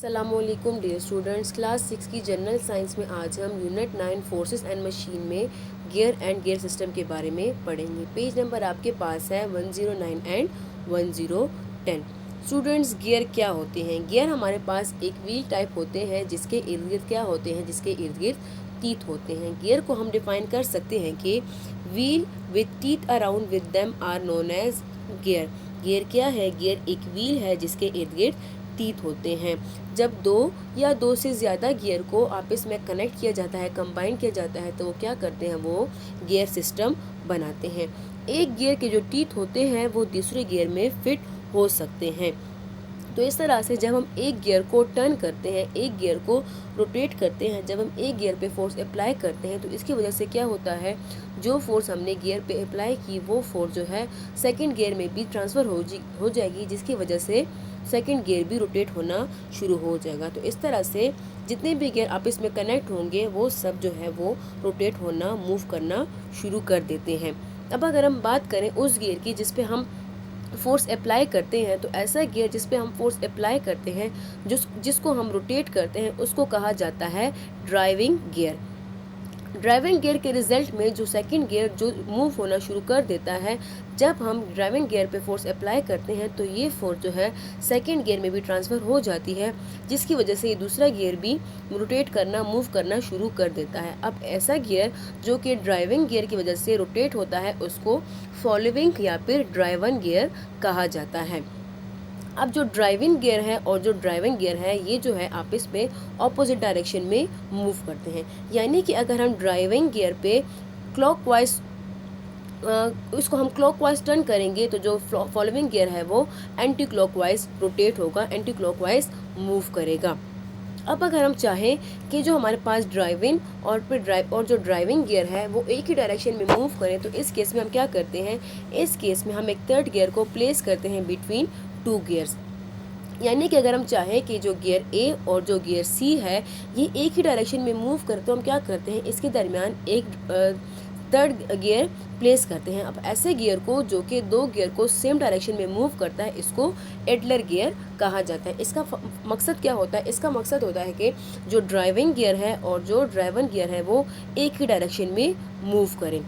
अस्सलामुअलैकुम dear students, class 6 की general science में आज हम यूनिट 9 फोर्सेस एंड मशीन में गियर एंड गियर सिस्टम के बारे में पढ़ेंगे। पेज नंबर आपके पास है 109 एंड 1010। स्टूडेंट्स, गियर क्या होते हैं? गियर हमारे पास एक व्हील टाइप होते हैं जिसके इर्द गिर्द क्या होते हैं, जिसके इर्द गिर्द टीथ होते हैं। गियर को हम डिफाइन कर सकते हैं कि wheel with teeth around with them are known as gear. Gear क्या है? गियर एक व्हील है जिसके इर्द गिर्द टीथ होते हैं। जब दो या दो से ज़्यादा गियर को आपस में कनेक्ट किया जाता है, कंबाइन किया जाता है, तो वो क्या करते हैं? वो गियर सिस्टम बनाते हैं। एक गियर के जो टीथ होते हैं वो दूसरे गियर में फिट हो सकते हैं। तो इस तरह से जब हम एक गियर को टर्न करते हैं, एक गियर को रोटेट करते हैं, जब हम एक गियर पे फोर्स अप्लाई करते हैं तो इसकी वजह से क्या होता है, जो फोर्स हमने गियर पे अप्लाई की वो फोर्स जो है सेकंड गियर में भी ट्रांसफ़र हो जाएगी, जिसकी वजह से सेकंड गियर भी रोटेट होना शुरू हो जाएगा। तो इस तरह से जितने भी गियर आपस में कनेक्ट होंगे वो सब जो है वो रोटेट होना, मूव करना शुरू कर देते हैं। अब अगर हम बात करें उस गियर की जिस पे हम फोर्स अप्लाई करते हैं, तो ऐसा गियर जिस पे हम फोर्स अप्लाई करते हैं, जिसको हम रोटेट करते हैं, उसको कहा जाता है ड्राइविंग गियर। ड्राइविंग गियर के रिजल्ट में जो सेकंड गियर जो मूव होना शुरू कर देता है, जब हम ड्राइविंग गियर पे फोर्स अप्लाई करते हैं तो ये फोर्स जो है सेकंड गियर में भी ट्रांसफ़र हो जाती है, जिसकी वजह से ये दूसरा गियर भी रोटेट करना, मूव करना शुरू कर देता है। अब ऐसा गियर जो कि ड्राइविंग गियर की वजह से रोटेट होता है उसको फॉलोइंग या फिर ड्राइवन गियर कहा जाता है। अब जो ड्राइविंग गियर है और जो ड्राइविंग गियर है ये जो है आपस में ऑपोजिट डायरेक्शन में मूव करते हैं। यानी कि अगर हम ड्राइविंग गियर पे क्लॉकवाइज इसको हम क्लॉकवाइज टर्न करेंगे तो जो फॉलोइंग गियर है वो एंटी क्लॉकवाइज रोटेट होगा, एंटी क्लॉकवाइज मूव करेगा। अब अगर हम चाहें कि जो हमारे पास ड्राइविंग और जो ड्राइविंग गियर है वो एक ही डायरेक्शन में मूव करें, तो इस केस में हम क्या करते हैं, इस केस में हम एक थर्ड गियर को प्लेस करते हैं बिटवीन टू गियर्स। यानी कि अगर हम चाहें कि जो गियर ए और जो गियर सी है ये एक ही डायरेक्शन में मूव करे, तो हम क्या करते हैं, इसके दरमियान एक थर्ड गियर प्लेस करते हैं। अब ऐसे गियर को जो कि दो गियर को सेम डायरेक्शन में मूव करता है, इसको एडलर गियर कहा जाता है। इसका मकसद क्या होता है? इसका मकसद होता है कि जो ड्राइविंग गियर है और जो ड्राइवन गियर है वो एक ही डायरेक्शन में मूव करें।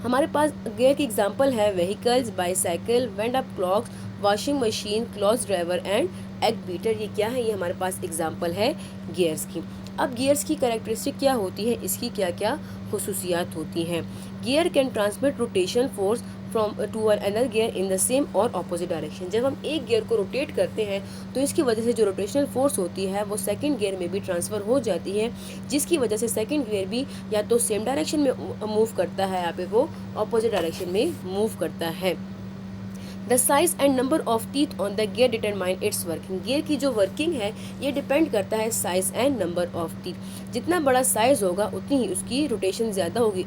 हमारे पास गियर की एग्जांपल है vehicles, bicycle, wind up clocks, washing machine, cloth driver and egg beater. ये क्या है? ये हमारे पास एग्जांपल है गियर्स की। अब गियर्स की कैरेक्टरिस्टिक क्या होती है, इसकी क्या क्या खुसूसियात होती हैं? Gear can transmit rotation force from to another gear in the same और ऑपोजिट डायरेक्शन। जब हम एक गियर को रोटेट करते हैं तो इसकी वजह से जो रोटेशनल फोर्स होती है वो सेकंड गियर में भी ट्रांसफ़र हो जाती है, जिसकी वजह से सेकंड गियर भी या तो सेम डायरेक्शन में मूव करता है या फिर वो ऑपोजिट डायरेक्शन में मूव करता है। The size and number of teeth on the gear determine its working. Gear की जो वर्किंग है ये डिपेंड करता है size and number of teeth. जितना बड़ा साइज होगा उतनी ही उसकी रोटेशन ज़्यादा होगी,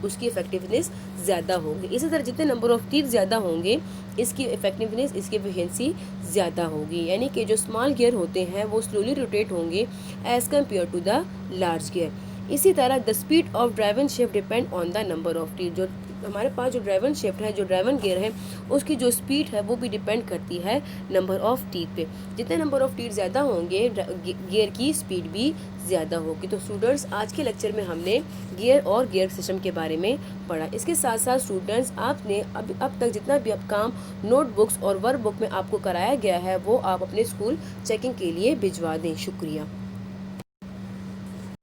उसकी इफेक्टिवनेस ज़्यादा होगी। इसी तरह जितने नंबर ऑफ टीथ ज़्यादा होंगे इसकी इफेक्टिवनेस, इसकी एफिशिएंसी ज़्यादा होगी। यानी कि जो स्मॉल गियर होते हैं वो स्लोली रोटेट होंगे as compare to the large gear. इसी तरह the speed of driven shift depend on the number of teeth. जो हमारे पास जो ड्राइवन शिफ्ट है, जो ड्राइवन गियर है, उसकी जो स्पीड है वो भी डिपेंड करती है नंबर ऑफ टीथ पे। जितने नंबर ऑफ टीथ ज़्यादा होंगे गियर की स्पीड भी ज़्यादा होगी। तो स्टूडेंट्स, आज के लेक्चर में हमने गियर और गियर सिस्टम के बारे में पढ़ा। इसके साथ साथ स्टूडेंट्स, आपने अब तक जितना भी अब काम नोटबुक्स और वर्कबुक में आपको कराया गया है वो आप अपने स्कूल चेकिंग के लिए भिजवा दें। शुक्रिया।